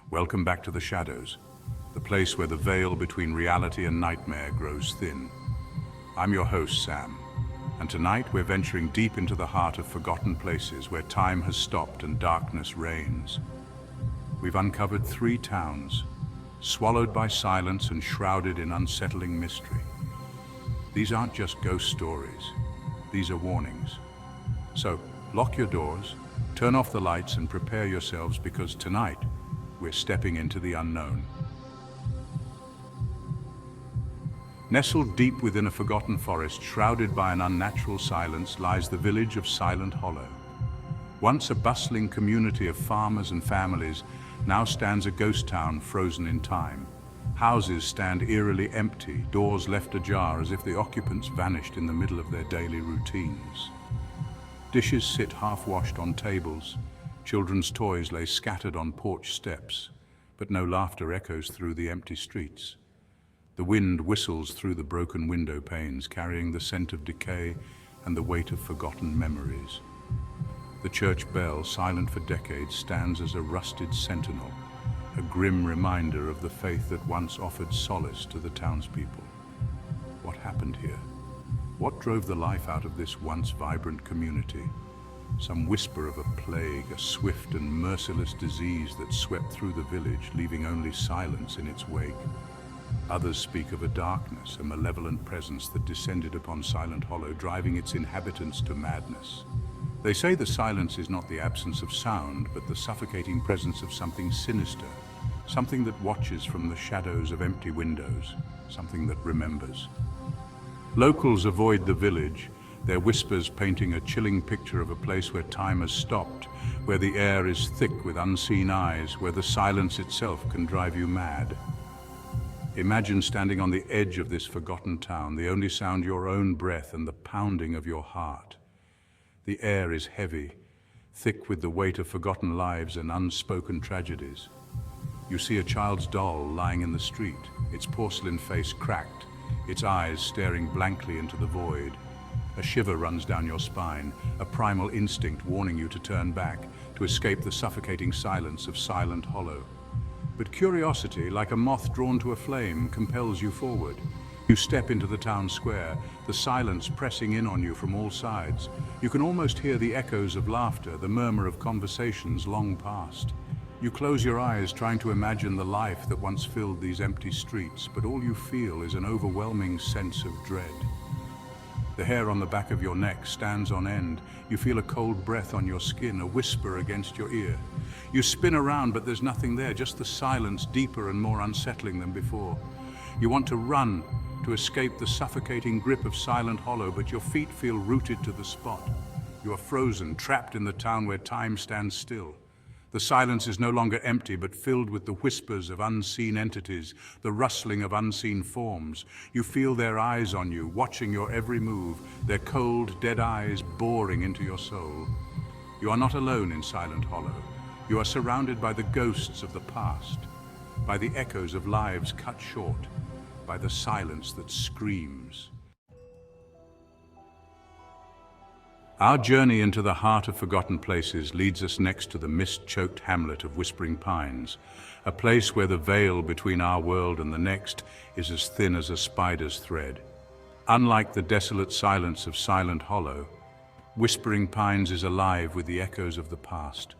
Welcome back to the shadows, the place where the veil between reality and nightmare grows thin. I'm your host, Sam, and tonight we're venturing deep into the heart of forgotten places where time has stopped and darkness reigns. We've uncovered 3 towns, swallowed by silence and shrouded in unsettling mystery. These aren't just ghost stories, these are warnings. So, lock your doors, turn off the lights and prepare yourselves because tonight, we're stepping into the unknown. Nestled deep within a forgotten forest, shrouded by an unnatural silence, lies the village of Silent Hollow. Once a bustling community of farmers and families, now stands a ghost town frozen in time. Houses stand eerily empty, doors left ajar as if the occupants vanished in the middle of their daily routines. Dishes sit half-washed on tables. Children's toys lay scattered on porch steps, but no laughter echoes through the empty streets. The wind whistles through the broken window panes, carrying the scent of decay and the weight of forgotten memories. The church bell, silent for decades, stands as a rusted sentinel, a grim reminder of the faith that once offered solace to the townspeople. What happened here? What drove the life out of this once vibrant community? Some whisper of a plague, a swift and merciless disease that swept through the village, leaving only silence in its wake. Others speak of a darkness, a malevolent presence that descended upon Silent Hollow, driving its inhabitants to madness. They say the silence is not the absence of sound, but the suffocating presence of something sinister, something that watches from the shadows of empty windows, something that remembers. Locals avoid the village, their whispers painting a chilling picture of a place where time has stopped, where the air is thick with unseen eyes, where the silence itself can drive you mad. Imagine standing on the edge of this forgotten town, the only sound your own breath and the pounding of your heart. The air is heavy, thick with the weight of forgotten lives and unspoken tragedies. You see a child's doll lying in the street, its porcelain face cracked, its eyes staring blankly into the void. A shiver runs down your spine, a primal instinct warning you to turn back, to escape the suffocating silence of Silent Hollow. But curiosity, like a moth drawn to a flame, compels you forward. You step into the town square, the silence pressing in on you from all sides. You can almost hear the echoes of laughter, the murmur of conversations long past. You close your eyes, trying to imagine the life that once filled these empty streets, but all you feel is an overwhelming sense of dread. The hair on the back of your neck stands on end. You feel a cold breath on your skin, a whisper against your ear. You spin around, but there's nothing there, just the silence, deeper and more unsettling than before. You want to run, to escape the suffocating grip of Silent Hollow, but your feet feel rooted to the spot. You are frozen, trapped in the town where time stands still. The silence is no longer empty, but filled with the whispers of unseen entities, the rustling of unseen forms. You feel their eyes on you, watching your every move, their cold, dead eyes boring into your soul. You are not alone in Silent Hollow. You are surrounded by the ghosts of the past, by the echoes of lives cut short, by the silence that screams. Our journey into the heart of forgotten places leads us next to the mist-choked hamlet of Whispering Pines, a place where the veil between our world and the next is as thin as a spider's thread. Unlike the desolate silence of Silent Hollow, Whispering Pines is alive with the echoes of the past,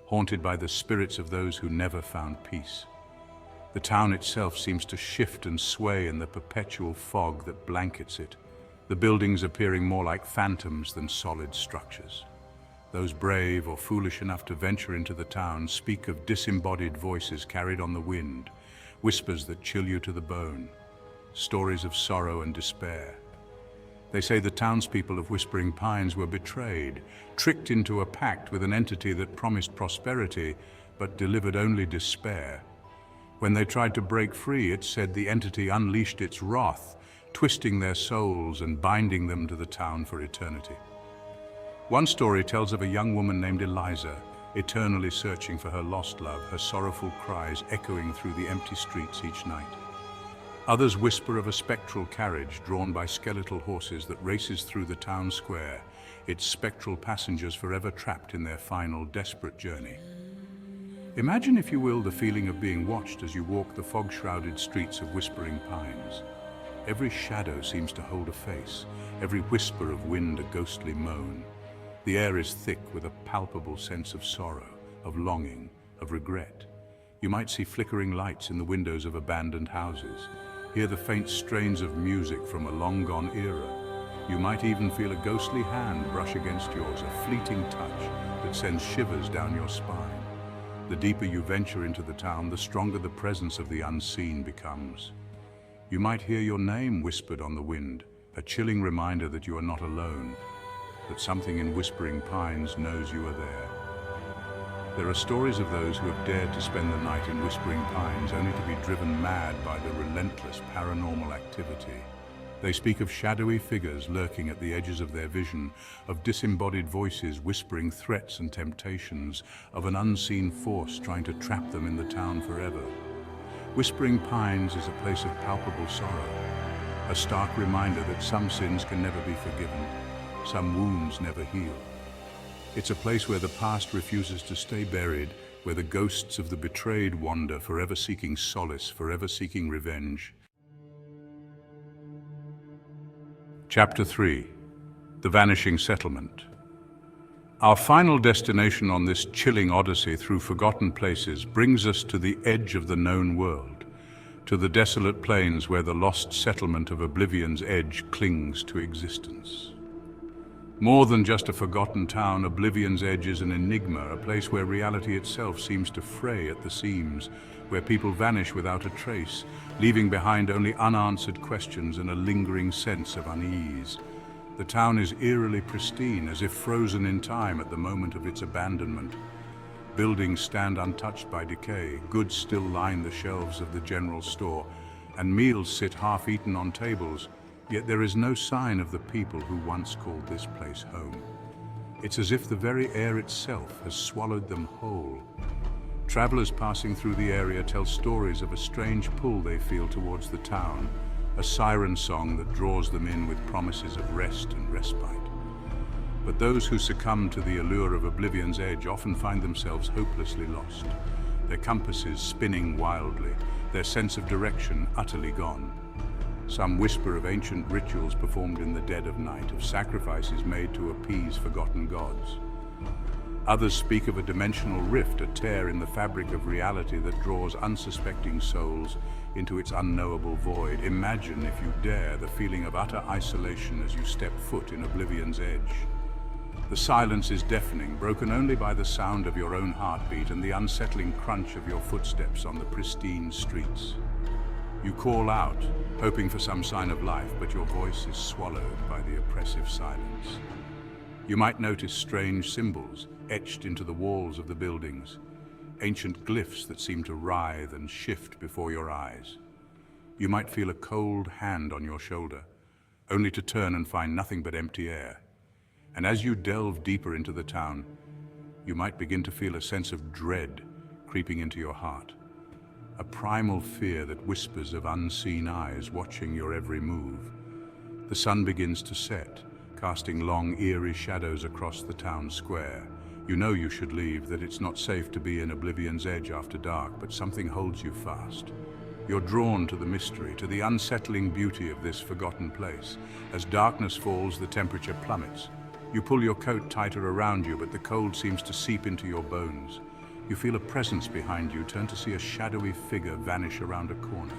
haunted by the spirits of those who never found peace. The town itself seems to shift and sway in the perpetual fog that blankets it, the buildings appearing more like phantoms than solid structures. Those brave or foolish enough to venture into the town speak of disembodied voices carried on the wind, whispers that chill you to the bone, stories of sorrow and despair. They say the townspeople of Whispering Pines were betrayed, tricked into a pact with an entity that promised prosperity but delivered only despair. When they tried to break free, it said the entity unleashed its wrath, twisting their souls and binding them to the town for eternity. One story tells of a young woman named Eliza, eternally searching for her lost love, her sorrowful cries echoing through the empty streets each night. Others whisper of a spectral carriage drawn by skeletal horses that races through the town square, its spectral passengers forever trapped in their final desperate journey. Imagine, if you will, the feeling of being watched as you walk the fog-shrouded streets of Whispering Pines. Every shadow seems to hold a face, every whisper of wind a ghostly moan. The air is thick with a palpable sense of sorrow, of longing, of regret. You might see flickering lights in the windows of abandoned houses, hear the faint strains of music from a long-gone era. You might even feel a ghostly hand brush against yours, a fleeting touch that sends shivers down your spine. The deeper you venture into the town, the stronger the presence of the unseen becomes. You might hear your name whispered on the wind, a chilling reminder that you are not alone, that something in Whispering Pines knows you are there. There are stories of those who have dared to spend the night in Whispering Pines only to be driven mad by the relentless paranormal activity. They speak of shadowy figures lurking at the edges of their vision, of disembodied voices whispering threats and temptations, of an unseen force trying to trap them in the town forever. Whispering Pines is a place of palpable sorrow, a stark reminder that some sins can never be forgiven, some wounds never heal. It's a place where the past refuses to stay buried, where the ghosts of the betrayed wander, forever seeking solace, forever seeking revenge. Chapter 3. The Vanishing Settlement. Our final destination on this chilling odyssey through forgotten places brings us to the edge of the known world, to the desolate plains where the lost settlement of Oblivion's Edge clings to existence. More than just a forgotten town, Oblivion's Edge is an enigma, a place where reality itself seems to fray at the seams, where people vanish without a trace, leaving behind only unanswered questions and a lingering sense of unease. The town is eerily pristine, as if frozen in time at the moment of its abandonment. Buildings stand untouched by decay, goods still line the shelves of the general store, and meals sit half-eaten on tables, yet there is no sign of the people who once called this place home. It's as if the very air itself has swallowed them whole. Travelers passing through the area tell stories of a strange pull they feel towards the town, a siren song that draws them in with promises of rest and respite. But those who succumb to the allure of Oblivion's Edge often find themselves hopelessly lost, their compasses spinning wildly, their sense of direction utterly gone. Some whisper of ancient rituals performed in the dead of night, of sacrifices made to appease forgotten gods. Others speak of a dimensional rift, a tear in the fabric of reality that draws unsuspecting souls into its unknowable void. Imagine, if you dare, the feeling of utter isolation as you step foot in Oblivion's Edge. The silence is deafening, broken only by the sound of your own heartbeat and the unsettling crunch of your footsteps on the pristine streets. You call out, hoping for some sign of life, but your voice is swallowed by the oppressive silence. You might notice strange symbols etched into the walls of the buildings, ancient glyphs that seem to writhe and shift before your eyes. You might feel a cold hand on your shoulder, only to turn and find nothing but empty air. And as you delve deeper into the town, you might begin to feel a sense of dread creeping into your heart, a primal fear that whispers of unseen eyes watching your every move. The sun begins to set, casting long, eerie shadows across the town square. You know you should leave, that it's not safe to be in Oblivion's Edge after dark, but something holds you fast. You're drawn to the mystery, to the unsettling beauty of this forgotten place. As darkness falls, the temperature plummets. You pull your coat tighter around you, but the cold seems to seep into your bones. You feel a presence behind you, turn to see a shadowy figure vanish around a corner.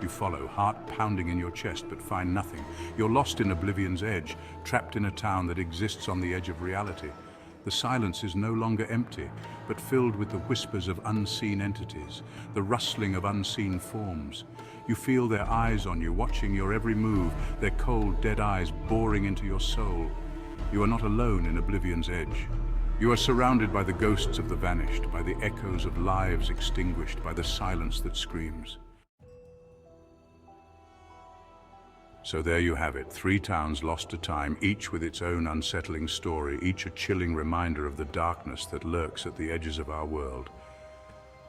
You follow, heart pounding in your chest, but find nothing. You're lost in Oblivion's Edge, trapped in a town that exists on the edge of reality. The silence is no longer empty, but filled with the whispers of unseen entities, the rustling of unseen forms. You feel their eyes on you, watching your every move, their cold, dead eyes boring into your soul. You are not alone in Oblivion's Edge. You are surrounded by the ghosts of the vanished, by the echoes of lives extinguished, by the silence that screams. So there you have it, 3 towns lost to time, each with its own unsettling story, each a chilling reminder of the darkness that lurks at the edges of our world.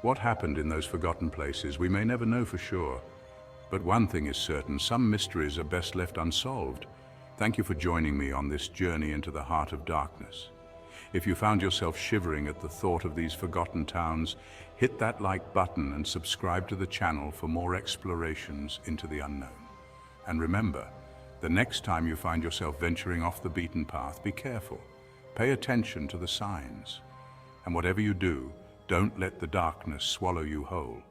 What happened in those forgotten places, we may never know for sure. But one thing is certain, some mysteries are best left unsolved. Thank you for joining me on this journey into the heart of darkness. If you found yourself shivering at the thought of these forgotten towns, hit that like button and subscribe to the channel for more explorations into the unknown. And remember, the next time you find yourself venturing off the beaten path, be careful. Pay attention to the signs. And whatever you do, don't let the darkness swallow you whole.